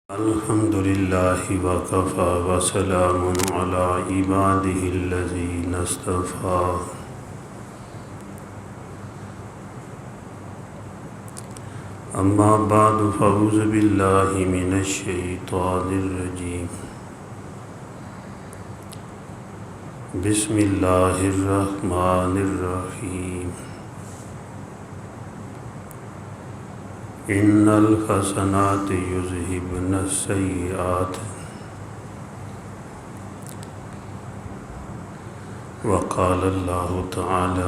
الحمد للہ وکفی وسلام علی عبادہ الذین اصطفی اما بعد فاعوذ باللہ من الشیطان الرجیم بسم اللہ الرحمن الرحیم ان الحسنات یذہبن السیئات وقال اللہ تعالی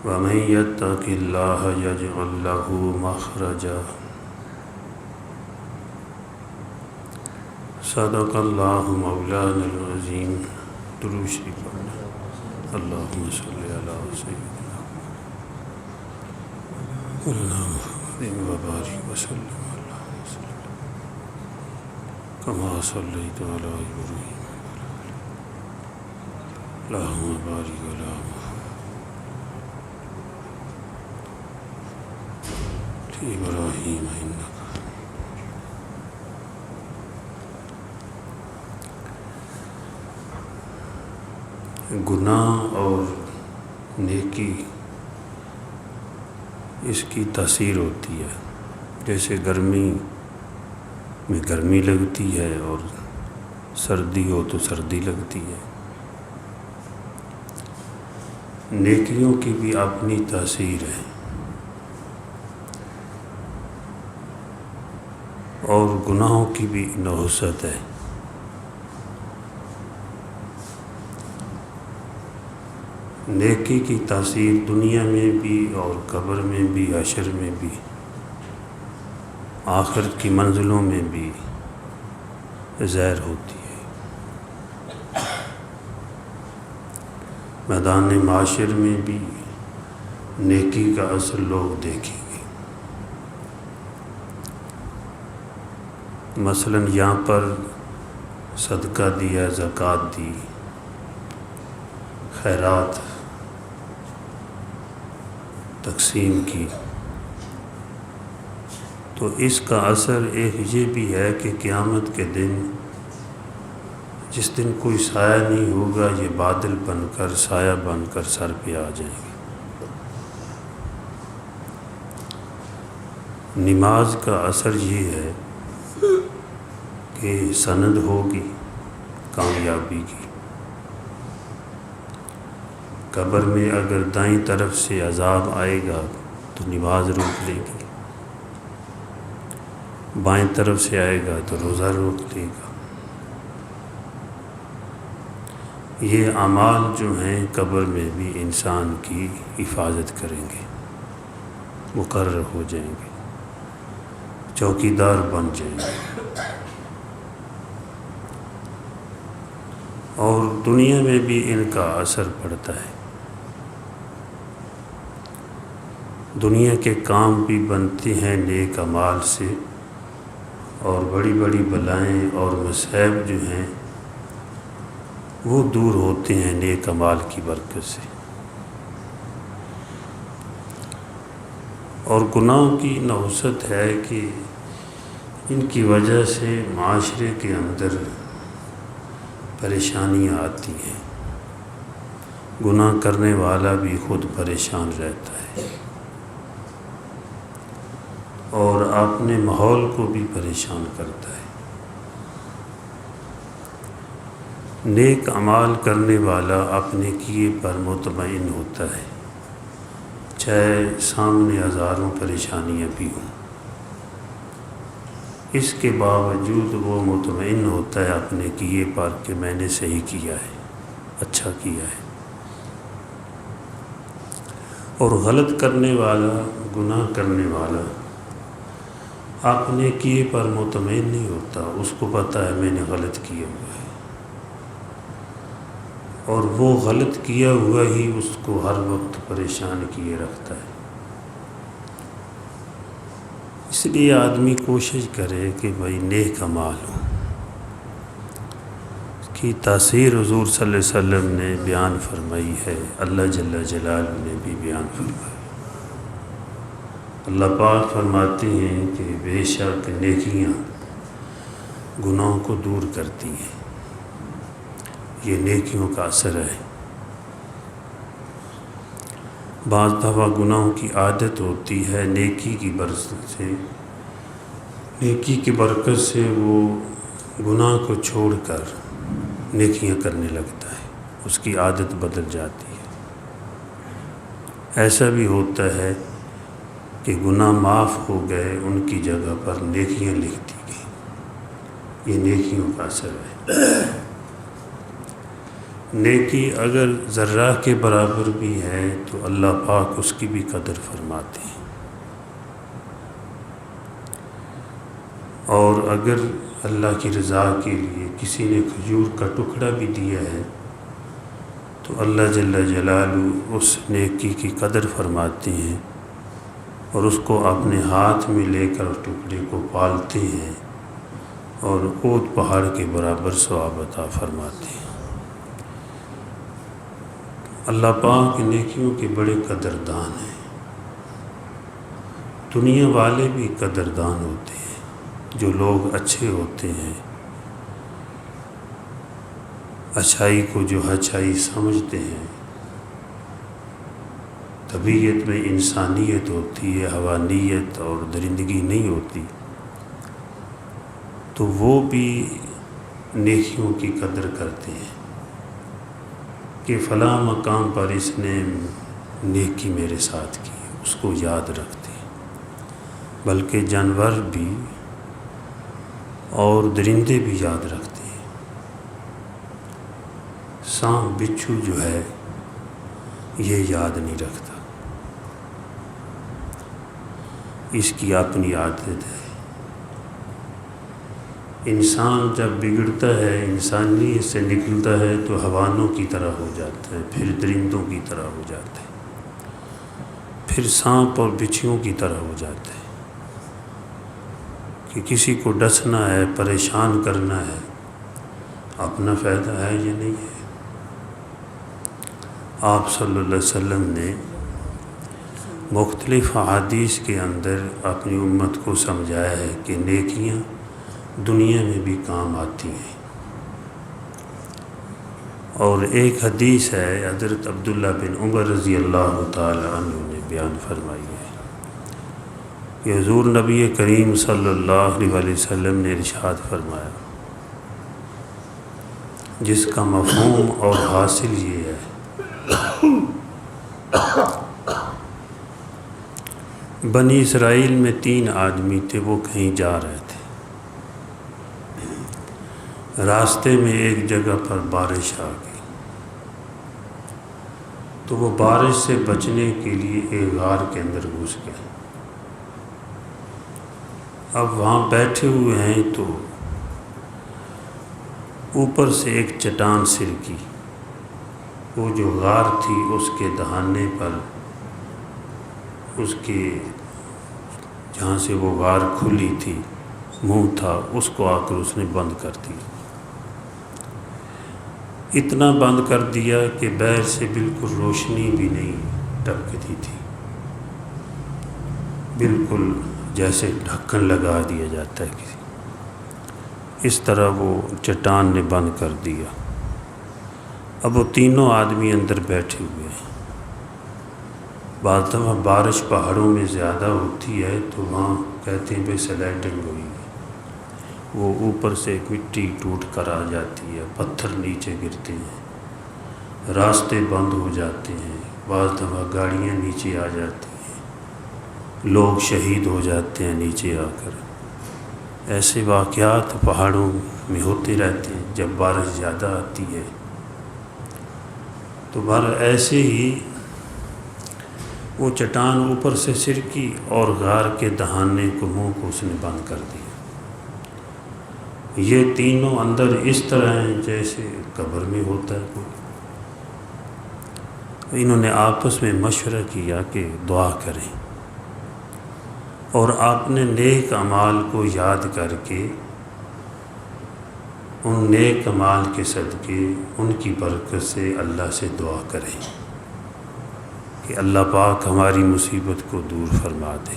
ومن یتق اللہ یجعل لہ مخرجا صدق اللہ مولانا العظیم۔ درود شریف پڑھنا۔ اللہم صلی علی سیدنا محمد وبارک وسلم کما صلیت علی ابراہیم اللہم بارک علی ابراہیم انک گناہ اور نیکی اس کی تاثیر ہوتی ہے، جیسے گرمی میں گرمی لگتی ہے اور سردی ہو تو سردی لگتی ہے۔ نیکیوں کی بھی اپنی تاثیر ہے اور گناہوں کی بھی نحوست ہے۔ نیکی کی تاثیر دنیا میں بھی اور قبر میں بھی، حشر میں بھی، آخرت کی منزلوں میں بھی ظاہر ہوتی ہے۔ میدان معاشر میں بھی نیکی کا اثر لوگ دیکھیں گے۔ مثلا یہاں پر صدقہ دیا، زکوٰۃ دی، خیرات تقسیم کی، تو اس کا اثر ایک یہ بھی ہے کہ قیامت کے دن جس دن کوئی سایہ نہیں ہوگا، یہ بادل بن کر، سایہ بن کر سر پہ آ جائیں گے۔ نماز کا اثر یہ ہے کہ سند ہوگی کامیابی کی۔ قبر میں اگر دائیں طرف سے عذاب آئے گا تو نماز روک لے گی، بائیں طرف سے آئے گا تو روزہ روک لے گا۔ یہ اعمال جو ہیں قبر میں بھی انسان کی حفاظت کریں گے، مقرر ہو جائیں گے، چوکیدار بن جائیں گے۔ اور دنیا میں بھی ان کا اثر پڑتا ہے۔ دنیا کے کام بھی بنتے ہیں نیک اعمال سے، اور بڑی بڑی بلائیں اور مصائب جو ہیں وہ دور ہوتے ہیں نیک اعمال کی برکت سے۔ اور گناہوں کی نحوست ہے کہ ان کی وجہ سے معاشرے کے اندر پریشانیاں آتی ہیں، گناہ کرنے والا بھی خود پریشان رہتا ہے اور اپنے ماحول کو بھی پریشان کرتا ہے۔ نیک اعمال کرنے والا اپنے کیے پر مطمئن ہوتا ہے، چاہے سامنے ہزاروں پریشانیاں بھی ہوں، اس کے باوجود وہ مطمئن ہوتا ہے اپنے کیے پر کہ میں نے صحیح کیا ہے، اچھا کیا ہے۔ اور غلط کرنے والا، گناہ کرنے والا اپنے کیے پر مطمئن نہیں ہوتا، اس کو پتہ ہے میں نے غلط کیا ہوا ہے، اور وہ غلط کیا ہوا ہی اس کو ہر وقت پریشان کیے رکھتا ہے۔ اس لیے آدمی کوشش کرے کہ بھائی نیک اعمال ہوں۔ اس کی تاثیر حضور صلی اللہ علیہ وسلم نے بیان فرمائی ہے، اللہ جل جلالہ نے بھی بیان فرمائی۔ اللہ پاک فرماتے ہیں کہ بے شک نیکیاں گناہوں کو دور کرتی ہیں، یہ نیکیوں کا اثر ہے۔ بعض دفعہ گناہوں کی عادت ہوتی ہے، نیکی کی برکت سے وہ گناہ کو چھوڑ کر نیکیاں کرنے لگتا ہے، اس کی عادت بدل جاتی ہے۔ ایسا بھی ہوتا ہے کہ گناہ معاف ہو گئے، ان کی جگہ پر نیکیاں لکھ دی گئی، یہ نیکیوں کا اثر ہے۔ نیکی اگر ذرہ کے برابر بھی ہے تو اللہ پاک اس کی بھی قدر فرماتے ہیں، اور اگر اللہ کی رضا کے لیے کسی نے کھجور کا ٹکڑا بھی دیا ہے تو اللہ جل جلالہ اس نیکی کی قدر فرماتے ہیں اور اس کو اپنے ہاتھ میں لے کر اس ٹکڑے کو پالتے ہیں اور اونٹ پہاڑ کے برابر ثواب عطا فرماتے ہیں۔ اللہ پاک نیکیوں کے بڑے قدردان ہیں، دنیا والے بھی قدردان ہوتے ہیں۔ جو لوگ اچھے ہوتے ہیں، اچھائی کو جو اچھائی سمجھتے ہیں، طبیعت میں انسانیت ہوتی ہے، حیوانیت اور درندگی نہیں ہوتی، تو وہ بھی نیکیوں کی قدر کرتے ہیں کہ فلاں مقام پر اس نے نیکی میرے ساتھ کی، اس کو یاد رکھتے ہیں۔ بلکہ جانور بھی اور درندے بھی یاد رکھتے ہیں۔ سانپ بچھو جو ہے یہ یاد نہیں رکھتا، اس کی اپنی عادت ہے۔ انسان جب بگڑتا ہے، انسانیت سے نکلتا ہے تو حیوانوں کی طرح ہو جاتا ہے، پھر درندوں کی طرح ہو جاتا ہے، پھر سانپ اور بچھوؤں کی طرح ہو جاتا ہے کہ کسی کو ڈسنا ہے، پریشان کرنا ہے، اپنا فائدہ ہے یا نہیں ہے۔ آپ صلی اللہ علیہ وسلم نے مختلف احادیث کے اندر اپنی امت کو سمجھایا ہے کہ نیکیاں دنیا میں بھی کام آتی ہیں۔ اور ایک حدیث ہے، حضرت عبداللہ بن عمر رضی اللہ تعالی عنہ نے بیان فرمائی ہے کہ حضور نبی کریم صلی اللہ علیہ وسلم نے ارشاد فرمایا، جس کا مفہوم اور حاصل یہ ہے بنی اسرائیل میں 3 آدمی تھے، وہ کہیں جا رہے تھے، راستے میں ایک جگہ پر بارش آ گئی، تو وہ بارش سے بچنے کے لیے ایک غار کے اندر گھس گئے۔ اب وہاں بیٹھے ہوئے ہیں تو اوپر سے ایک چٹان سرکی، وہ جو غار تھی اس کے دہانے پر، اس کے جہاں سے وہ غار کھلی تھی منہ تھا، اس کو آ کر اس نے بند کر دیا۔ اتنا بند کر دیا کہ باہر سے بالکل روشنی بھی نہیں ٹپکتی تھی، بالکل جیسے ڈھکن لگا دیا جاتا ہے کسی، اس طرح وہ چٹان نے بند کر دیا۔ اب وہ تینوں آدمی اندر بیٹھے ہوئے ہیں۔ بعض دفعہ بارش پہاڑوں میں زیادہ ہوتی ہے تو وہاں کہتے ہیں بھائی سلائڈنگ ہوئی ہے، وہ اوپر سے مٹی ٹوٹ کر آ جاتی ہے، پتھر نیچے گرتے ہیں، راستے بند ہو جاتے ہیں، بعض دفعہ گاڑیاں نیچے آ جاتی ہیں، لوگ شہید ہو جاتے ہیں نیچے آ کر۔ ایسے واقعات پہاڑوں میں ہوتے رہتے ہیں جب بارش زیادہ آتی ہے۔ تو ایسے ہی وہ چٹان اوپر سے سرکی اور غار کے دہانے کو منہ کو اس نے بند کر دیا۔ یہ تینوں اندر اس طرح ہیں جیسے قبر میں ہوتا ہے کوئی۔ انہوں نے آپس میں مشورہ کیا کہ دعا کریں، اور آپ نے نیک اعمال کو یاد کر کے ان نیک اعمال کے صدقے ان کی برکت سے اللہ سے دعا کریں کہ اللہ پاک ہماری مصیبت کو دور فرما دے۔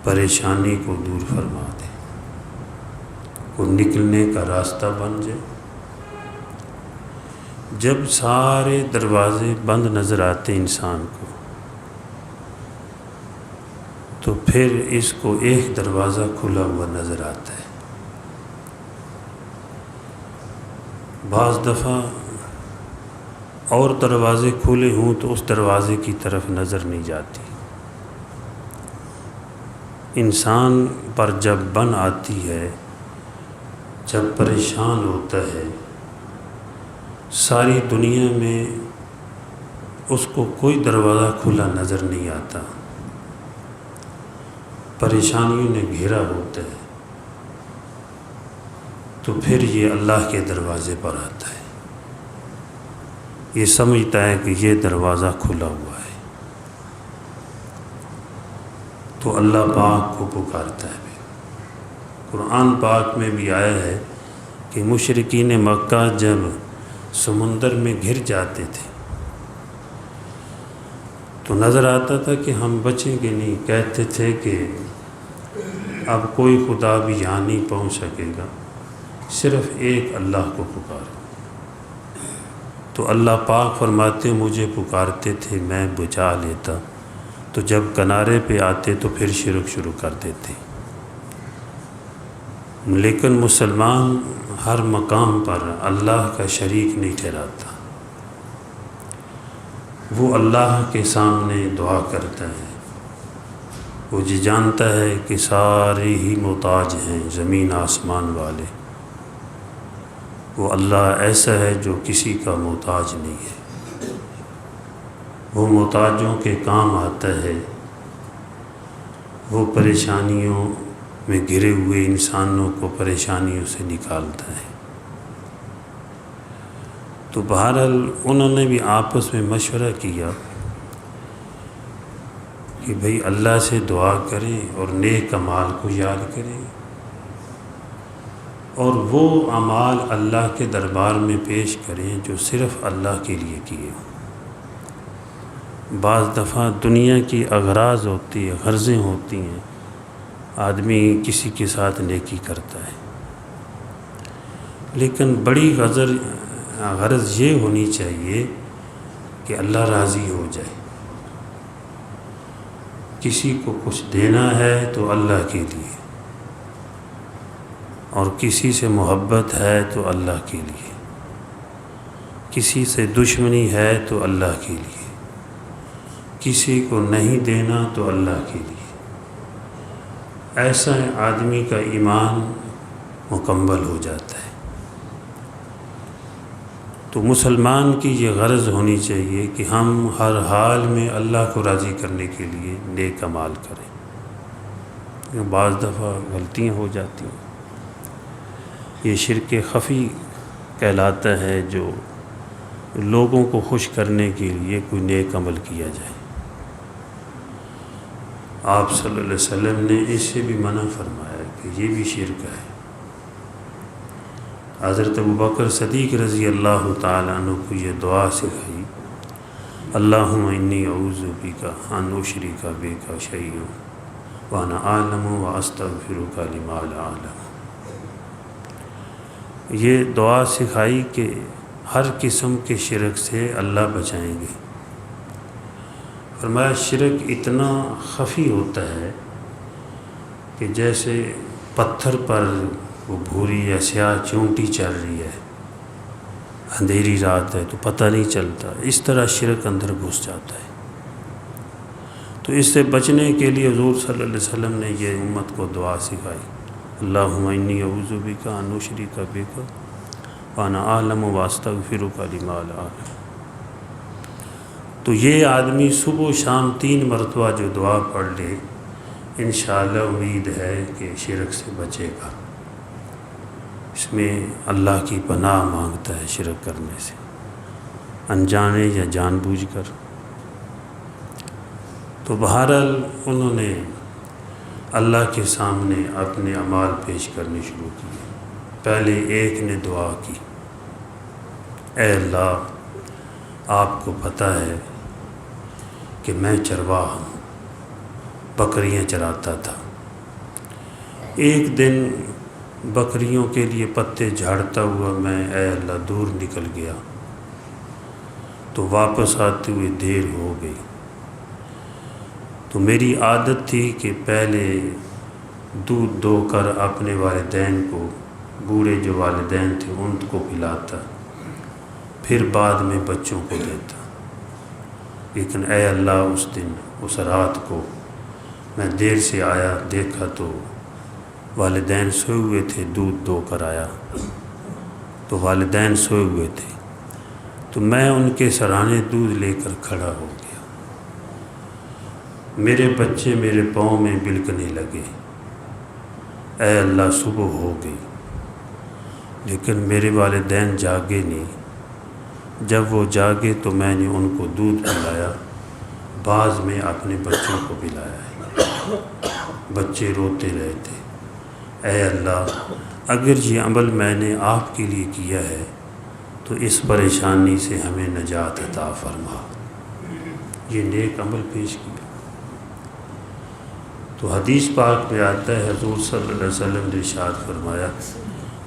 پریشانی کو دور فرما دے، کو نکلنے کا راستہ بن جائے۔ جب سارے دروازے بند نظر آتے انسان کو، تو پھر اس کو ایک دروازہ کھلا ہوا نظر آتا ہے۔ بعض دفعہ اور دروازے کھلے ہوں تو اس دروازے کی طرف نظر نہیں جاتی۔ انسان پر جب بن آتی ہے، جب پریشان ہوتا ہے، ساری دنیا میں اس کو کوئی دروازہ کھلا نظر نہیں آتا، پریشانیوں نے گھیرا ہوتا ہے، تو پھر یہ اللہ کے دروازے پر آتا ہے، یہ سمجھتا ہے کہ یہ دروازہ کھلا ہوا ہے، تو اللہ پاک کو پکارتا ہے۔ قرآن پاک میں بھی آیا ہے کہ مشرکین مکہ جب سمندر میں گر جاتے تھے تو نظر آتا تھا کہ ہم بچیں گے نہیں، کہتے تھے کہ اب کوئی خدا بھی یہاں نہیں پہنچ سکے گا، صرف ایک اللہ کو پکارو۔ تو اللہ پاک فرماتے مجھے پکارتے تھے، میں بجا لیتا، تو جب کنارے پہ آتے تو پھر شرک شروع کر دیتے۔ لیکن مسلمان ہر مقام پر اللہ کا شریک نہیں ٹھہراتا، وہ اللہ کے سامنے دعا کرتا ہے، وہ جانتا ہے کہ سارے ہی محتاج ہیں، زمین آسمان والے، وہ اللہ ایسا ہے جو کسی کا محتاج نہیں ہے، وہ محتاجوں کے کام آتا ہے، وہ پریشانیوں میں گھرے ہوئے انسانوں کو پریشانیوں سے نکالتا ہے۔ تو بہرحال انہوں نے بھی آپس میں مشورہ کیا کہ بھئی اللہ سے دعا کریں اور نیک اعمال کو یاد کریں، اور وہ اعمال اللہ کے دربار میں پیش کریں جو صرف اللہ کے لیے کیے ہوں۔ بعض دفعہ دنیا کی اغراض ہوتی ہے، غرضیں ہوتی ہیں، آدمی کسی کے ساتھ نیکی کرتا ہے، لیکن بڑی غرض یہ ہونی چاہیے کہ اللہ راضی ہو جائے۔ کسی کو کچھ دینا ہے تو اللہ کے لیے، اور کسی سے محبت ہے تو اللہ کے لیے، کسی سے دشمنی ہے تو اللہ کے لیے، کسی کو نہیں دینا تو اللہ کے لیے۔ ایسا آدمی کا ایمان مکمل ہو جاتا ہے۔ تو مسلمان کی یہ غرض ہونی چاہیے کہ ہم ہر حال میں اللہ کو راضی کرنے کے لیے نیک اعمال کریں۔ بعض دفعہ غلطیاں ہو جاتی ہیں، یہ شرک خفی کہلاتا ہے، جو لوگوں کو خوش کرنے کے لیے کوئی نیک عمل کیا جائے۔ آپ صلی اللہ علیہ وسلم نے اس سے بھی منع فرمایا کہ یہ بھی شرک ہے۔ حضرت ابوبکر صدیق رضی اللہ تعالیٰ عنہ کو یہ دعا سکھائی، اللہم انی اعوذ بک ان اشرک بک شیئا وانا اعلم واستغفرک لما لا اعلم۔ یہ دعا سکھائی کہ ہر قسم کے شرک سے اللہ بچائیں گے۔ فرمایا شرک اتنا خفی ہوتا ہے کہ جیسے پتھر پر وہ بھوری یا سیاہ چونٹی چل رہی ہے، اندھیری رات ہے تو پتہ نہیں چلتا، اس طرح شرک اندر گھس جاتا ہے۔ تو اس سے بچنے کے لیے حضور صلی اللہ علیہ وسلم نے یہ امت کو دعا سکھائی، اللہم انی اعوذ بک ان اشرک بک وانا اعلم واستغفرک لما لا اعلم۔ تو یہ آدمی صبح و شام 3 مرتبہ جو دعا پڑھ لے، انشاءاللہ امید ہے کہ شرک سے بچے گا۔ اس میں اللہ کی پناہ مانگتا ہے شرک کرنے سے، انجانے یا جان بوجھ کر۔ تو بہرحال انہوں نے اللہ کے سامنے اپنے اعمال پیش کرنے شروع کیے۔ پہلے ایک نے دعا کی، اے اللہ آپ کو پتہ ہے کہ میں چرواہ ہوں، بکریاں چراتا تھا، ایک دن بکریوں کے لیے پتے جھاڑتا ہوا میں اے اللہ دور نکل گیا، تو واپس آتے ہوئے دیر ہو گئی۔ تو میری عادت تھی کہ پہلے دودھ دو کر اپنے والدین کو، بوڑھے جو والدین تھے ان کو پلاتا، پھر بعد میں بچوں کو دیتا۔ لیکن اے اللہ اس دن اس رات کو میں دیر سے آیا، دیکھا تو والدین سوئے ہوئے تھے، دودھ دو کر آیا تو والدین سوئے ہوئے تھے، تو میں ان کے سرانے دودھ لے کر کھڑا ہو گیا۔ میرے بچے میرے پاؤں میں بلکنے لگے، اے اللہ صبح ہو گئی، لیکن میرے والدین جاگے نہیں۔ جب وہ جاگے تو میں نے ان کو دودھ پلایا، بعض میں اپنے بچوں کو پلایا ہے۔ بچے روتے رہے تھے، اے اللہ اگر یہ عمل میں نے آپ کے لیے کیا ہے تو اس پریشانی سے ہمیں نجات عطا فرما۔ یہ نیک عمل پیش کیا۔ تو حدیث پاک میں آتا ہے حضور صلی اللہ علیہ وسلم نے ارشاد فرمایا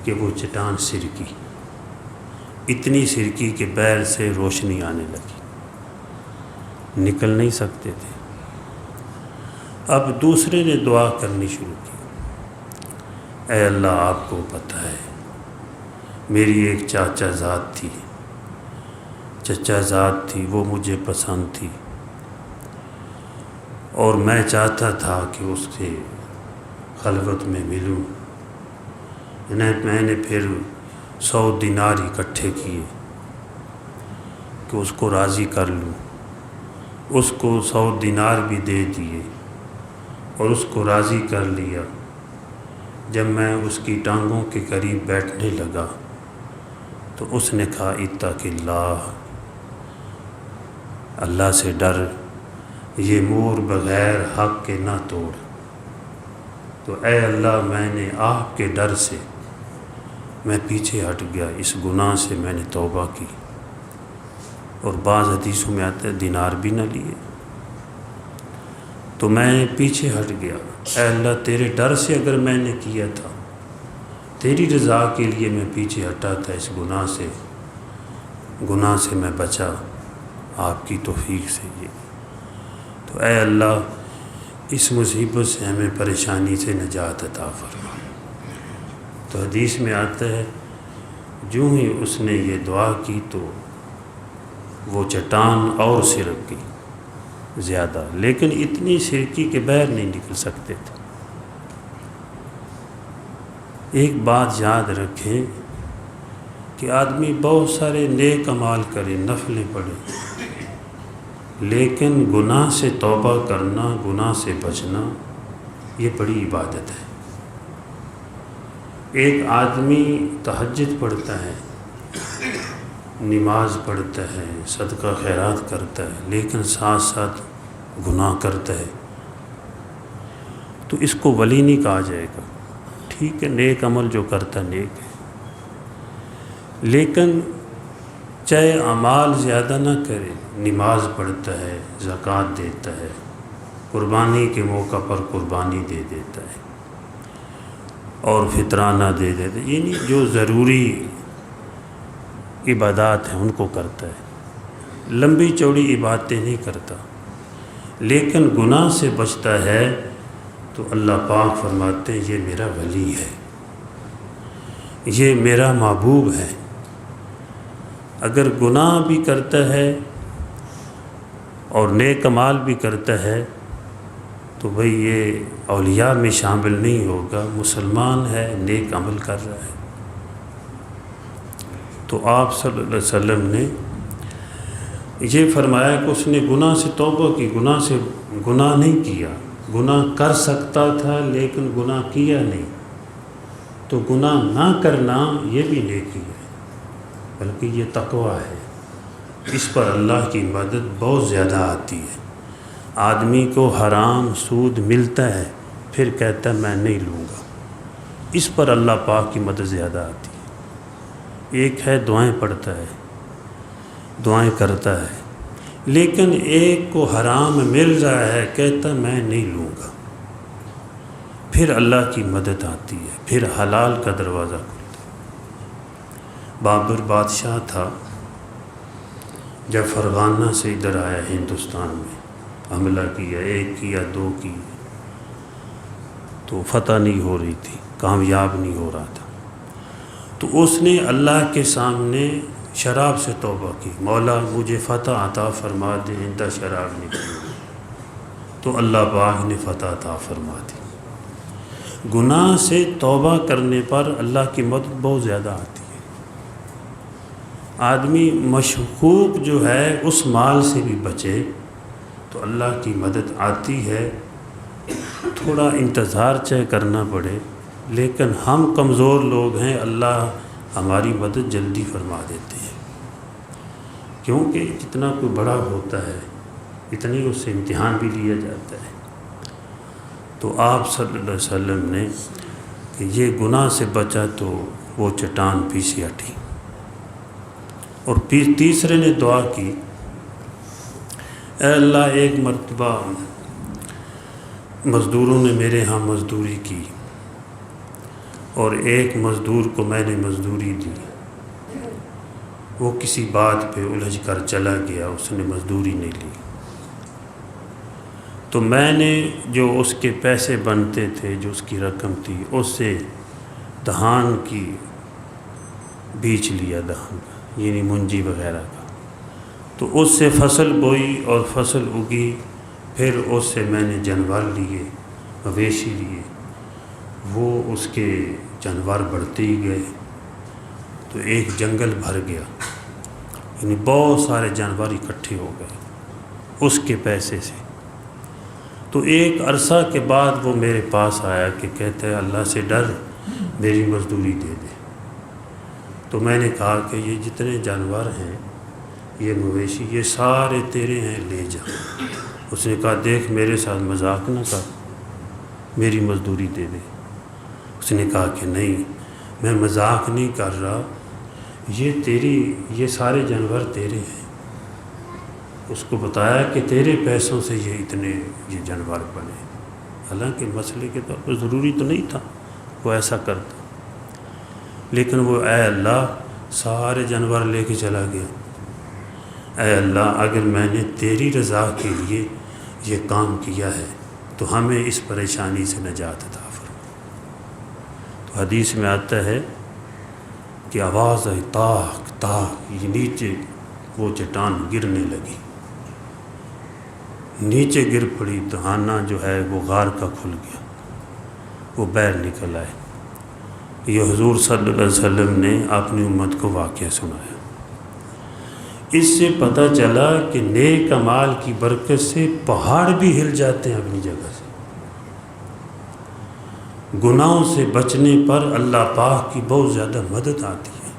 کہ وہ چٹان سرکی، اتنی سرکی کہ بیر سے روشنی آنے لگی، نکل نہیں سکتے تھے۔ اب دوسرے نے دعا کرنی شروع کی، اے اللہ آپ کو پتہ ہے میری ایک چاچا ذات تھی، وہ مجھے پسند تھی اور میں چاہتا تھا کہ اس سے خلوت میں ملوں۔ میں نے پھر 100 دینار اکٹھے کیے کہ اس کو راضی کر لوں، اس کو 100 دینار بھی دے دیے اور اس کو راضی کر لیا۔ جب میں اس کی ٹانگوں کے قریب بیٹھنے لگا تو اس نے کہا اتق اللہ، اللہ سے ڈر، یہ مور بغیر حق کے نہ توڑ۔ تو اے اللہ میں نے آپ کے ڈر سے میں پیچھے ہٹ گیا، اس گناہ سے میں نے توبہ کی، اور بعض حدیثوں میں آتا ہے دینار بھی نہ لیے۔ تو میں پیچھے ہٹ گیا، اے اللہ تیرے ڈر سے اگر میں نے کیا تھا، تیری رضا کے لیے میں پیچھے ہٹا تھا، اس گناہ سے میں بچا آپ کی توفیق سے۔ یہ تو اے اللہ اس مصیبت سے ہمیں پریشانی سے نجات عطا فرما۔ تو حدیث میں آتا ہے جو ہی اس نے یہ دعا کی تو وہ چٹان اور سرک گئی زیادہ، لیکن اتنی سرکی کہ باہر نہیں نکل سکتے تھے۔ ایک بات یاد رکھیں کہ آدمی بہت سارے نیک اعمال کرے، نفلیں پڑھے، لیکن گناہ سے توبہ کرنا، گناہ سے بچنا، یہ بڑی عبادت ہے۔ ایک آدمی تہجد پڑھتا ہے، نماز پڑھتا ہے، صدقہ خیرات کرتا ہے، لیکن ساتھ ساتھ گناہ کرتا ہے، تو اس کو ولی نہیں کہا جائے گا۔ ٹھیک ہے نیک عمل جو کرتا نیک ہے، لیکن چاہے اعمال زیادہ نہ کرے، نماز پڑھتا ہے، زکوٰۃ دیتا ہے، قربانی کے موقع پر قربانی دے دیتا ہے اور فطرانہ دے دیتا ہے، یعنی جو ضروری عبادات ہیں ان کو کرتا ہے، لمبی چوڑی عبادتیں نہیں کرتا، لیکن گناہ سے بچتا ہے تو اللہ پاک فرماتے ہیں یہ میرا ولی ہے، یہ میرا محبوب ہے۔ اگر گناہ بھی کرتا ہے اور نیک اعمال بھی کرتا ہے تو بھئی یہ اولیاء میں شامل نہیں ہوگا، مسلمان ہے، نیک عمل کر رہا ہے۔ تو آپ صلی اللہ علیہ وسلم نے یہ فرمایا کہ اس نے گناہ سے توبہ کی، گناہ نہیں کیا، گناہ کر سکتا تھا لیکن گناہ کیا نہیں، تو گناہ نہ کرنا یہ بھی نیکی ہے، بلکہ یہ تقوی ہے، اس پر اللہ کی مدد بہت زیادہ آتی ہے۔ آدمی کو حرام سود ملتا ہے پھر کہتا ہے میں نہیں لوں گا، اس پر اللہ پاک کی مدد زیادہ آتی ہے۔ ایک ہے دعائیں پڑھتا ہے، دعائیں کرتا ہے، لیکن ایک کو حرام مل رہا ہے کہتا میں نہیں لوں گا، پھر اللہ کی مدد آتی ہے، پھر حلال کا دروازہ کھلتا ہے۔ بابر بادشاہ تھا، جب فرغانہ سے ادھر آیا ہندوستان میں، حملہ کیا، ایک کیا، دو کی، تو فتح نہیں ہو رہی تھی، کامیاب نہیں ہو رہا تھا، تو اس نے اللہ کے سامنے شراب سے توبہ کی، مولا مجھے فتح عطا فرما دے، آئندہ شراب نہیں پیوں، تو اللہ پاک نے فتح عطا فرما دی۔ گناہ سے توبہ کرنے پر اللہ کی مدد بہت زیادہ آتی ہے۔ آدمی مشکوک جو ہے اس مال سے بھی بچے تو اللہ کی مدد آتی ہے، تھوڑا انتظار چاہے کرنا پڑے، لیکن ہم کمزور لوگ ہیں، اللہ ہماری مدد جلدی فرما دیتے ہیں، کیونکہ جتنا کوئی بڑا ہوتا ہے اتنی اس سے امتحان بھی لیا جاتا ہے۔ تو آپ صلی اللہ علیہ وسلم نے کہ یہ گناہ سے بچا تو وہ چٹان پیچھے ہٹی، اور پھر تیسرے نے دعا کی، اے اللہ ایک مرتبہ مزدوروں نے میرے ہاں مزدوری کی اور ایک مزدور کو میں نے مزدوری دی، وہ کسی بات پہ الجھ کر چلا گیا، اس نے مزدوری نہیں لی، تو میں نے جو اس کے پیسے بنتے تھے، جو اس کی رقم تھی، اس سے دہان کی بیچ لیا، دہان کا یعنی منجی وغیرہ کا، تو اس سے فصل بوئی اور فصل اگی، پھر اس سے میں نے جانور لیے، مویشی لیے، وہ اس کے جانور بڑھتے ہی گئے، تو ایک جنگل بھر گیا، یعنی بہت سارے جانور اکٹھے ہو گئے اس کے پیسے سے۔ تو ایک عرصہ کے بعد وہ میرے پاس آیا کہ کہتا ہے اللہ سے ڈر، میری مزدوری دے دے۔ تو میں نے کہا کہ یہ جتنے جانور ہیں، یہ مویشی، یہ سارے تیرے ہیں، لے جا۔ اس نے کہا دیکھ میرے ساتھ مذاق نہ کر، میری مزدوری دے دے۔ اس نے کہا کہ نہیں، میں مذاق نہیں کر رہا، یہ سارے جانور تیرے ہیں۔ اس کو بتایا کہ تیرے پیسوں سے یہ جانور بنے، حالانکہ مسئلے کے طور پر ضروری تو نہیں تھا وہ ایسا کرتا، لیکن وہ اے اللہ سارے جانور لے کے چلا گیا۔ اے اللہ اگر میں نے تیری رضا کے لیے یہ کام کیا ہے تو ہمیں اس پریشانی سے نجات عطا فرما۔ تو حدیث میں آتا ہے کہ آواز آئی تاک تاک، یہ نیچے وہ چٹان گرنے لگی، نیچے گر پڑی، دہانہ جو ہے وہ غار کا کھل گیا، وہ باہر نکل آئے۔ یہ حضور صلی اللہ علیہ وسلم نے اپنی امت کو واقعہ سنایا۔ اس سے پتہ چلا کہ نیک اعمال کی برکت سے پہاڑ بھی ہل جاتے ہیں اپنی جگہ سے۔ گناہوں سے بچنے پر اللہ پاک کی بہت زیادہ مدد آتی ہے۔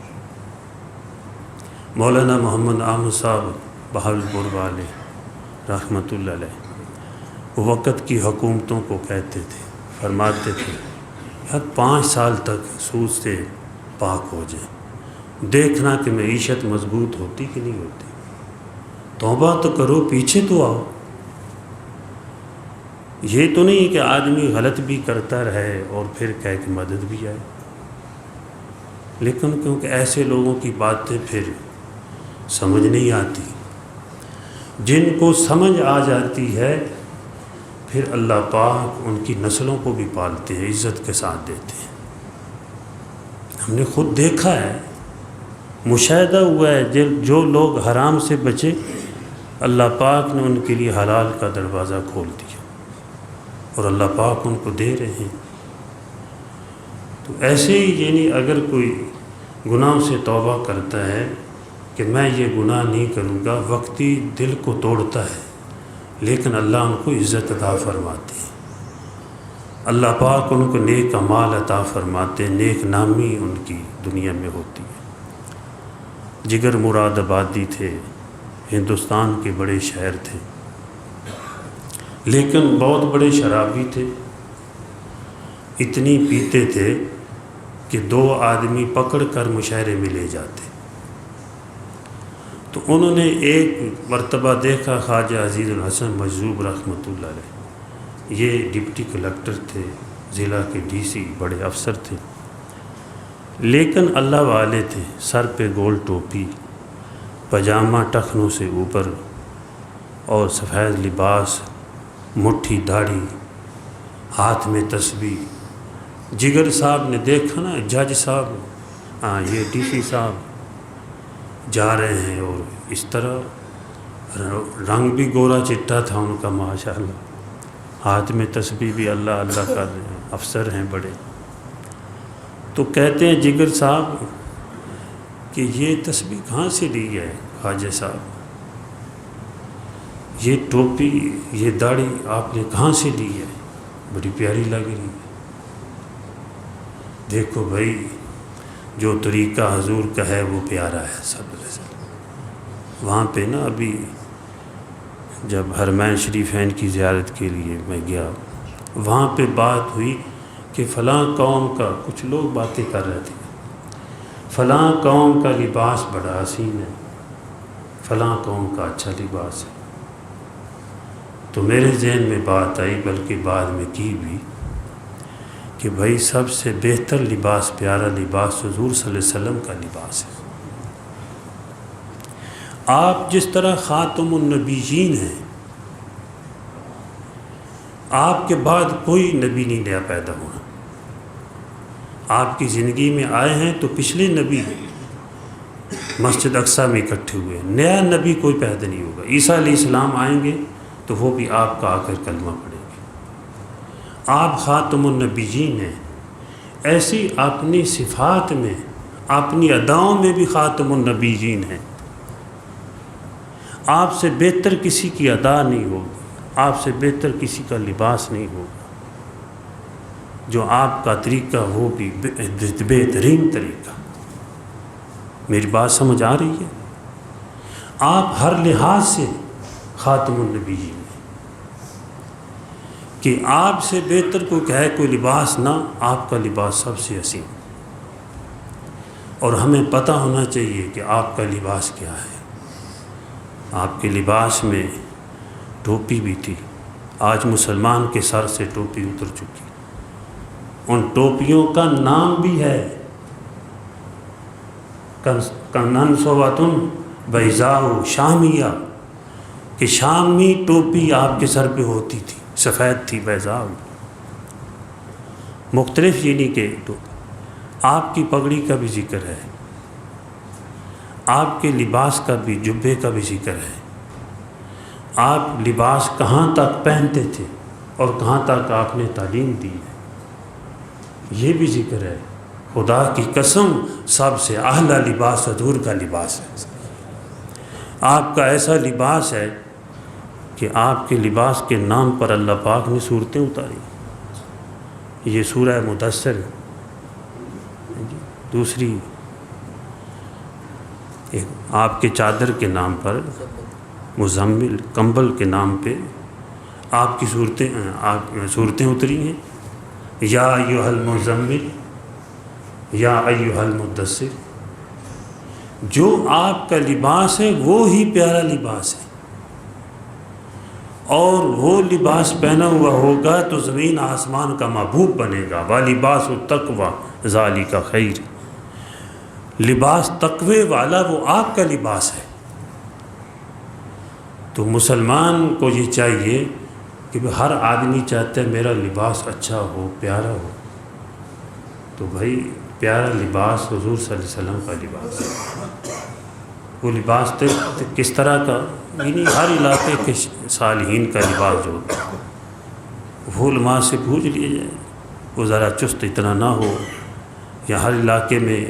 مولانا محمد احمد صاحب بہاولپور والے رحمۃ اللہ علیہ، وقت کی حکومتوں کو کہتے تھے، فرماتے تھے یار 5 سال تک سود سے پاک ہو جائیں، دیکھنا کہ معیشت مضبوط ہوتی کہ نہیں ہوتی، توبہ تو کرو، پیچھے تو آؤ۔ یہ تو نہیں کہ آدمی غلط بھی کرتا رہے اور پھر کہے کہ مدد بھی آئے، لیکن کیونکہ ایسے لوگوں کی باتیں پھر سمجھ نہیں آتی، جن کو سمجھ آ جاتی ہے پھر اللہ پاک ان کی نسلوں کو بھی پالتے ہیں، عزت کے ساتھ دیتے ہیں۔ ہم نے خود دیکھا ہے، مشاہدہ ہوا ہے، جو لوگ حرام سے بچے اللہ پاک نے ان کے لیے حلال کا دروازہ کھول دیا، اور اللہ پاک ان کو دے رہے ہیں۔ تو ایسے ہی یعنی اگر کوئی گناہوں سے توبہ کرتا ہے کہ میں یہ گناہ نہیں کروں گا، وقتی دل کو توڑتا ہے، لیکن اللہ ان کو عزت عطا فرماتے ہیں، اللہ پاک ان کو نیک اعمال عطا فرماتے ہیں، نیک نامی ان کی دنیا میں ہوتی ہے۔ جگر مراد آبادی تھے، ہندوستان کے بڑے شہر تھے، لیکن بہت بڑے شرابی تھے، اتنی پیتے تھے کہ 2 آدمی پکڑ کر مشاعرے میں لے جاتے۔ تو انہوں نے ایک مرتبہ دیکھا خواجہ عزیز الحسن مجذوب رحمۃ اللہ علیہ، یہ ڈپٹی کلکٹر تھے ضلع کے ڈی سی بڑے افسر تھے، لیکن اللہ والے تھے، سر پہ گول ٹوپی، پاجامہ ٹخنوں سے اوپر اور سفید لباس، مٹھی داڑھی، ہاتھ میں تسبیح۔ جگر صاحب نے دیکھا نا، جج صاحب، یہ ڈی سی صاحب جا رہے ہیں، اور اس طرح رنگ بھی گورا چٹا تھا ان کا ماشاءاللہ، ہاتھ میں تسبیح بھی اللہ اللہ کر رہے ہیں، افسر ہیں بڑے۔ تو کہتے ہیں جگر صاحب کہ یہ تسبیح کہاں سے لی ہے خواجہ صاحب، یہ ٹوپی یہ داڑھی آپ نے کہاں سے لی ہے، بڑی پیاری لگ رہی ہے۔ دیکھو بھائی، جو طریقہ حضور کا ہے وہ پیارا ہے صلی اللہ علیہ وسلم۔ وہاں پہ نا ابھی جب حرمین شریفین کی زیارت کے لیے میں گیا، وہاں پہ بات ہوئی کہ فلاں قوم کا، کچھ لوگ باتیں کر رہے تھے، فلاں قوم کا لباس بڑا حسین ہے، فلاں قوم کا اچھا لباس ہے۔ تو میرے ذہن میں بات آئی، بلکہ بعد میں کی بھی، کہ بھائی سب سے بہتر لباس، پیارا لباس حضور صلی اللہ علیہ وسلم کا لباس ہے۔ آپ جس طرح خاتم النبیین ہیں، آپ کے بعد کوئی نبی نہیں نیا پیدا ہونا۔ آپ کی زندگی میں آئے ہیں تو پچھلے نبی مسجد اقصیٰ میں اکٹھے ہوئے، نیا نبی کوئی پیدا نہیں ہوگا۔ عیسیٰ علیہ السلام آئیں گے تو وہ بھی آپ کا آ کر کلمہ پڑھیں گے۔ آپ خاتم النبیین ہیں، ایسی اپنی صفات میں، اپنی اداؤں میں بھی خاتم النبیین ہیں۔ آپ سے بہتر کسی کی ادا نہیں ہوگی، آپ سے بہتر کسی کا لباس نہیں ہوگا۔ جو آپ کا طریقہ وہ بھی بہترین طریقہ۔ میری بات سمجھ آ رہی ہے؟ آپ ہر لحاظ سے خاتم النبیین ہیں، کہ آپ سے بہتر کوئی کہے کوئی لباس نہ، آپ کا لباس سب سے حسین۔ اور ہمیں پتہ ہونا چاہیے کہ آپ کا لباس کیا ہے۔ آپ کے لباس میں ٹوپی بھی تھی، آج مسلمان کے سر سے ٹوپی اتر چکی۔ ان ٹوپیوں کا نام بھی ہے کننسوۃ بیضاء شامیہ، کہ شامی ٹوپی آپ کے سر پہ ہوتی تھی، سفید تھی، بیضاء، مختلف یعنی کہ آپ کی پگڑی کا بھی ذکر ہے، آپ کے لباس کا بھی، جبے کا بھی ذکر ہے۔ آپ لباس کہاں تک پہنتے تھے اور کہاں تک آپ نے تعلیم دی ہے، یہ بھی ذکر ہے۔ خدا کی قسم، سب سے اعلیٰ لباس حضور کا لباس ہے۔ آپ کا ایسا لباس ہے کہ آپ کے لباس کے نام پر اللہ پاک نے صورتیں اتاری۔ یہ سورہ مدثر، دوسری آپ کے چادر کے نام پر، مزمل، کمبل کے نام پہ آپ کی صورتیں اتری ہیں۔ یا ایھا المزمل، یا ایھا المدثر۔ جو آپ کا لباس ہے وہی پیارا لباس ہے، اور وہ لباس پہنا ہوا ہوگا تو زمین آسمان کا محبوب بنے گا۔ وَلِبَاسُ التَّقْوَىٰ ذَلِكَ خَيْرٌ۔ لباس تقوی والا وہ آپ کا لباس ہے۔ تو مسلمان کو یہ چاہیے کہ ہر آدمی چاہتا ہے میرا لباس اچھا ہو، پیارا ہو۔ تو بھائی پیارا لباس حضور صلی اللہ علیہ وسلم کا لباس ہے۔ وہ لباس کس طرح کا، یعنی ہر علاقے کے صالحین کا لباس جو ہوتا ہے وہ علماء سے پوچھ لیا جائے، وہ ذرا چست اتنا نہ ہو، یا ہر علاقے میں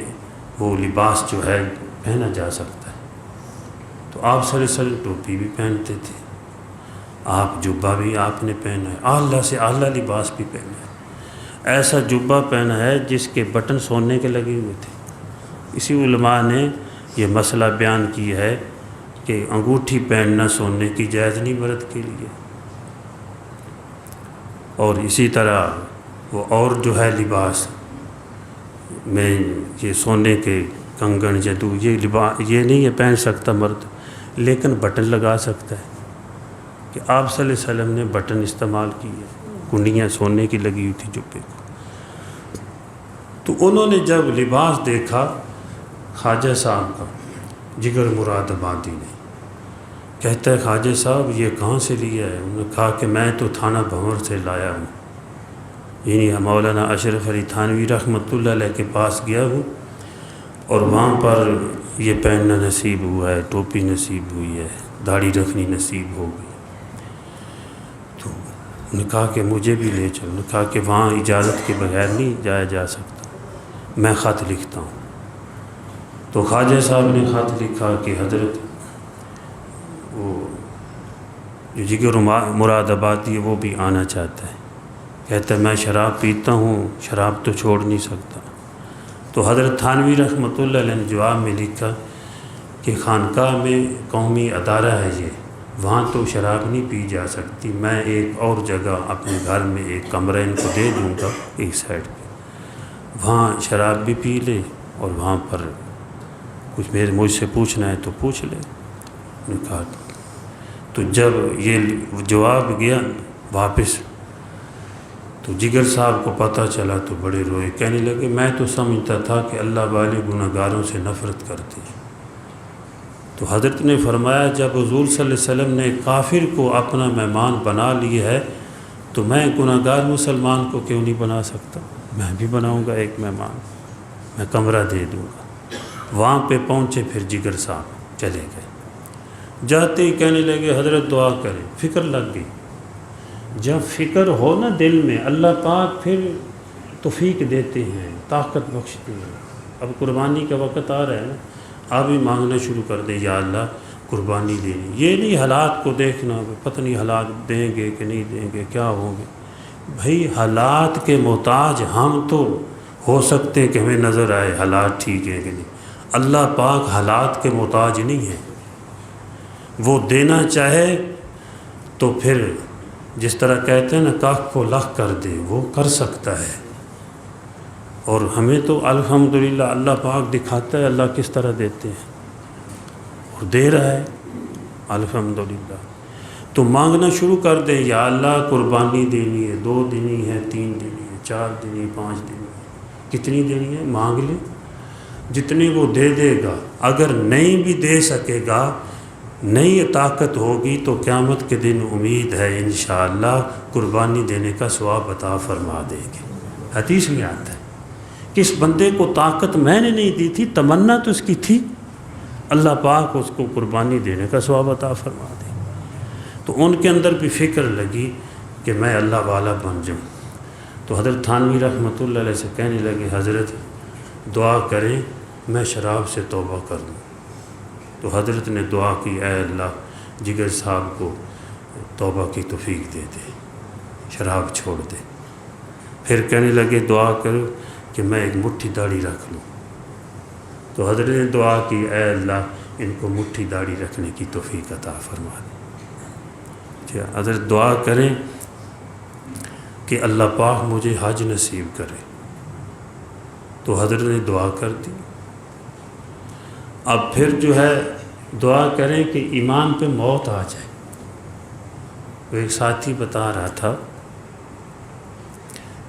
وہ لباس جو ہے پہنا جا سکتا ہے۔ تو آپ صلی اللہ علیہ وسلم ٹوپی بھی پہنتے تھے، آپ جبہ بھی آپ نے پہنا ہے، اعلیٰ سے اعلیٰ لباس بھی پہنا ہے۔ ایسا جبہ پہنا ہے جس کے بٹن سونے کے لگے ہوئے تھے۔ اسی علماء نے یہ مسئلہ بیان کی ہے کہ انگوٹھی پہننا سونے کی جائز نہیں مرد کے لیے، اور اسی طرح وہ اور جو ہے لباس میں یہ سونے کے کنگن جدو یہ لباس یہ نہیں ہے پہن سکتا مرد، لیکن بٹن لگا سکتا ہے، کہ آپ صلی اللہ علیہ وسلم نے بٹن استعمال کیے، کنڈیاں سونے کی لگی ہوئی تھی جبے کو۔ تو انہوں نے جب لباس دیکھا خواجہ صاحب کا، جگر مراد آبادی نے، کہتا ہے خواجہ صاحب یہ کہاں سے لیا ہے؟ انہوں نے کہا کہ میں تو تھانہ بھنور سے لایا ہوں، یعنی مولانا اشرف علی تھانوی رحمۃ اللہ علیہ کے پاس گیا ہوں، اور وہاں پر یہ پہننا نصیب ہوا ہے، ٹوپی نصیب ہوئی ہے، داڑھی رکھنی نصیب ہو گئی۔ تو انہوں نے کہا کہ مجھے بھی لے چلو۔ انہوں نے کہا کہ وہاں اجازت کے بغیر نہیں جایا جا سکتا، میں خط لکھتا ہوں۔ تو خواجہ صاحب نے خط لکھا کہ حضرت وہ جو جگر مراد آبادی ہے وہ بھی آنا چاہتا ہے، کہتا ہے میں شراب پیتا ہوں، شراب تو چھوڑ نہیں سکتا۔ تو حضرت تھانوی رحمۃ اللہ علیہ نے جواب میں لکھا کہ خانقاہ میں قومی ادارہ ہے یہ، وہاں تو شراب نہیں پی جا سکتی، میں ایک اور جگہ اپنے گھر میں ایک کمرہ ان کو دے دوں گا ایک سائڈ پہ، وہاں شراب بھی پی لے اور وہاں پر کچھ مجھ سے پوچھنا ہے تو پوچھ لے۔ نے کہا تو جب یہ جواب گیا واپس تو جگر صاحب کو پتہ چلا تو بڑے روئے، کہنے لگے میں تو سمجھتا تھا کہ اللہ والے گناہ گاروں سے نفرت کرتے ہیں۔ تو حضرت نے فرمایا جب حضور صلی اللہ علیہ وسلم نے کافر کو اپنا مہمان بنا لی ہے تو میں گناہ گار مسلمان کو کیوں نہیں بنا سکتا؟ میں بھی بناؤں گا ایک مہمان، میں کمرہ دے دوں گا۔ وہاں پہ پہنچے پھر جگر صاحب چلے گئے، جاتے ہی کہنے لگے حضرت دعا کریں، فکر لگ گئی۔ جب فکر ہو نا دل میں اللہ پاک پھر توفیق دیتے ہیں، طاقت بخشتے ہیں۔ اب قربانی کا وقت آ رہا ہے نا، آپ ہی مانگنا شروع کر دیں یا اللہ قربانی دینی، یہ نہیں حالات کو دیکھنا پتہ نہیں حالات دیں گے کہ نہیں دیں گے، کیا ہوں گے۔ بھائی حالات کے محتاج ہم تو ہو سکتے ہیں کہ ہمیں نظر آئے حالات ٹھیک ہیں کہ نہیں، اللہ پاک حالات کے محتاج نہیں ہیں، وہ دینا چاہے تو پھر جس طرح کہتے ہیں نا کاخ کو لخ کر دے، وہ کر سکتا ہے۔ اور ہمیں تو الحمدللہ اللہ پاک دکھاتا ہے اللہ کس طرح دیتے ہیں اور دے رہا ہے الحمدللہ۔ تو مانگنا شروع کر دیں یا اللہ قربانی دینی ہے، 2 دینی ہے، 3 دینی ہے، 4 دینی ہے، 5 دینی ہے، کتنی دینی ہے مانگ لیں، جتنی وہ دے دے گا۔ اگر نہیں بھی دے سکے گا، نہیں طاقت ہوگی تو قیامت کے دن امید ہے انشاءاللہ قربانی دینے کا ثواب عطا فرما دے گے۔ حدیث میں آتا ہے کہ اس بندے کو طاقت میں نے نہیں دی تھی، تمنا تو اس کی تھی، اللہ پاک اس کو قربانی دینے کا ثواب عطا فرما دے۔ تو ان کے اندر بھی فکر لگی کہ میں اللہ والا بن جاؤں۔ تو حضرت تھانوی رحمۃ اللہ علیہ سے کہنے لگے حضرت دعا کریں میں شراب سے توبہ کر دوں۔ تو حضرت نے دعا کی اے اللہ جگر صاحب کو توبہ کی توفیق دے دے، شراب چھوڑ دے۔ پھر کہنے لگے دعا کرو کہ میں ایک مٹھی داڑھی رکھ لوں۔ تو حضرت نے دعا کی اے اللہ ان کو مٹھی داڑھی رکھنے کی توفیق عطا فرما دے۔ حضرت دعا کریں کہ اللہ پاک مجھے حج نصیب کرے۔ تو حضرت نے دعا کر دی۔ اب پھر جو ہے دعا کریں کہ ایمان پہ موت آ جائے۔ وہ ایک ساتھی بتا رہا تھا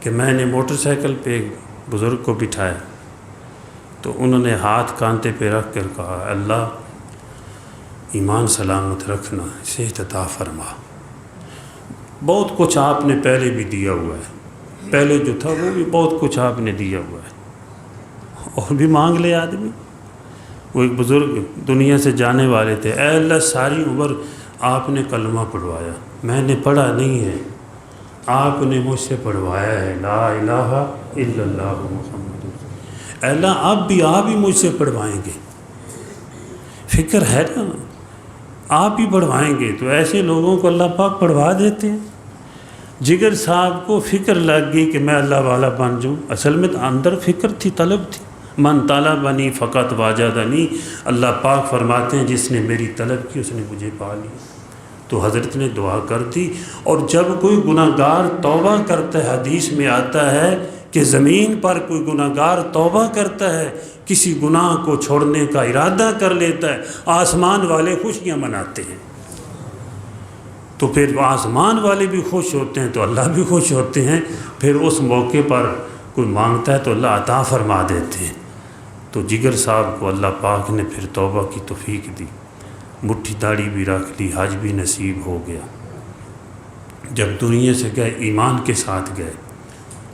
کہ میں نے موٹر سائیکل پہ ایک بزرگ کو بٹھایا تو انہوں نے ہاتھ کانتے پہ رکھ کر کہا اللہ ایمان سلامت رکھنا، صحت عطا فرما۔ بہت کچھ آپ نے پہلے بھی دیا ہوا ہے، پہلے جو تھا وہ بھی بہت کچھ آپ نے دیا ہوا ہے، اور بھی مانگ لے آدمی۔ وہ ایک بزرگ دنیا سے جانے والے تھے، اے اللہ ساری عمر آپ نے کلمہ پڑھوایا، میں نے پڑھا نہیں ہے، آپ نے مجھ سے پڑھوایا ہے لا الہ الا اللہ محمد رسول۔ اے اللہ اب بھی آپ ہی مجھ سے پڑھوائیں گے، فکر ہے نا آپ ہی پڑھوائیں گے۔ تو ایسے لوگوں کو اللہ پاک پڑھوا دیتے ہیں۔ جگر صاحب کو فکر لگ گئی کہ میں اللہ والا بن جاؤں، اصل میں اندر فکر تھی، طلب تھی، من طلبنی فقط واجدنی، اللہ پاک فرماتے ہیں جس نے میری طلب کی اس نے مجھے پا لی۔ تو حضرت نے دعا کر دی، اور جب کوئی گناہ گار توبہ کرتا ہے، حدیث میں آتا ہے کہ زمین پر کوئی گناہ گار توبہ کرتا ہے، کسی گناہ کو چھوڑنے کا ارادہ کر لیتا ہے، آسمان والے خوشیاں مناتے ہیں۔ تو پھر آسمان والے بھی خوش ہوتے ہیں تو اللہ بھی خوش ہوتے ہیں۔ پھر اس موقع پر کوئی مانگتا ہے تو اللہ عطا فرما دیتے ہیں۔ تو جگر صاحب کو اللہ پاک نے پھر توبہ کی توفیق دی، مٹھی داڑھی بھی رکھ لی، حج بھی نصیب ہو گیا۔ جب دنیا سے گئے ایمان کے ساتھ گئے،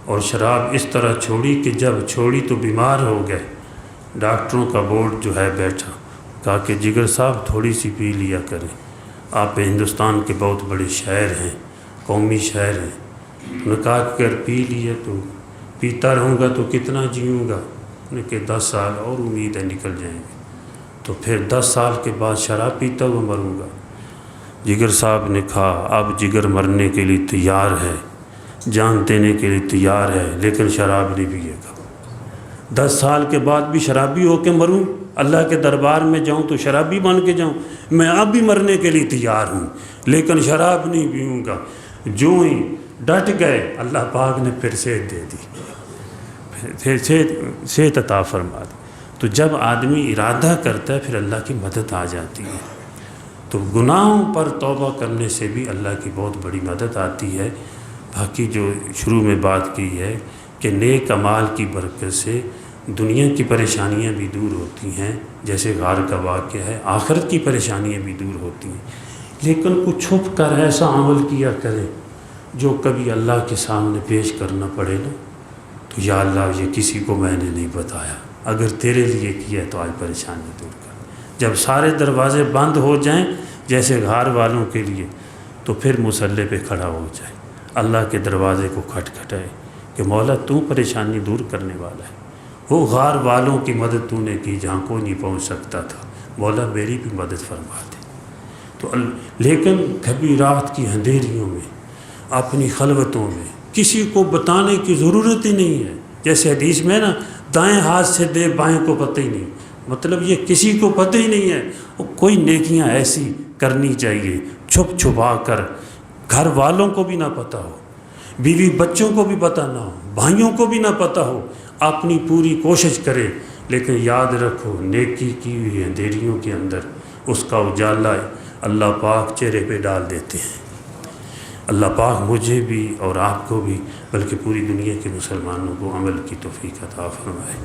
اور شراب اس طرح چھوڑی کہ جب چھوڑی تو بیمار ہو گئے۔ ڈاکٹروں کا بورڈ جو ہے بیٹھا، کہا کہ جگر صاحب تھوڑی سی پی لیا کریں، آپ ہندوستان کے بہت بڑے شاعر ہیں، قومی شاعر ہیں۔ انہوں نے کہا کہ اگر پی لیے تو پیتا رہوں گا تو کتنا جیوں گا؟ انہوں نے کہ 10 سال اور امید ہے نکل جائیں گے، تو پھر 10 سال کے بعد شراب پیتا ہوا مروں گا۔ جگر صاحب نے کہا اب جگر مرنے کے لیے تیار ہے، جان دینے کے لیے تیار ہے، لیکن شراب نہیں پیے گا۔ 10 سال کے بعد بھی شرابی ہو کے مروں، اللہ کے دربار میں جاؤں تو شرابی بن کے جاؤں؟ میں اب بھی مرنے کے لیے تیار ہوں، لیکن شراب نہیں پیوں گا۔ جو ہی ڈٹ گئے، اللہ پاک نے پھر صحت دے دی، پھر صحت عطا فرما دی۔ تو جب آدمی ارادہ کرتا ہے پھر اللہ کی مدد آ جاتی ہے۔ تو گناہوں پر توبہ کرنے سے بھی اللہ کی بہت بڑی مدد آتی ہے۔ باقی جو شروع میں بات کی ہے کہ نیک اعمال کی برکت سے دنیا کی پریشانیاں بھی دور ہوتی ہیں، جیسے غار کا واقعہ ہے، آخرت کی پریشانیاں بھی دور ہوتی ہیں۔ لیکن کچھ چھپ کر ایسا عمل کیا کریں جو کبھی اللہ کے سامنے پیش کرنا پڑے نا، تو یا اللہ یہ کسی کو میں نے نہیں بتایا، اگر تیرے لیے کیا تو آج پریشانی دور کر۔ جب سارے دروازے بند ہو جائیں جیسے غار والوں کے لیے، تو پھر مصلی پہ کھڑا ہو جائے، اللہ کے دروازے کو کھٹکھٹائے کہ مولا تو پریشانی دور کرنے والا ہے۔ وہ غار والوں کی مدد تو نے کی جہاں کوئی نہیں پہنچ سکتا تھا، مولا میری بھی مدد فرما دے۔ تو لیکن کبھی رات کی اندھیریوں میں، اپنی خلوتوں میں کسی کو بتانے کی ضرورت ہی نہیں ہے۔ جیسے حدیث میں نا، دائیں ہاتھ سے دے بائیں کو پتہ ہی نہیں، مطلب یہ کسی کو پتہ ہی نہیں ہے۔ کوئی نیکیاں ایسی کرنی چاہیے چھپ چھپا کر، گھر والوں کو بھی نہ پتہ ہو، بیوی بچوں کو بھی پتہ نہ ہو، بھائیوں کو بھی نہ پتہ ہو، اپنی پوری کوشش کرے۔ لیکن یاد رکھو نیکی کی ہوئی اندھیریوں کے اندر اس کا اجالا اللہ پاک چہرے پہ ڈال دیتے ہیں۔ اللہ پاک مجھے بھی اور آپ کو بھی، بلکہ پوری دنیا کے مسلمانوں کو عمل کی توفیق عطا فرمائے۔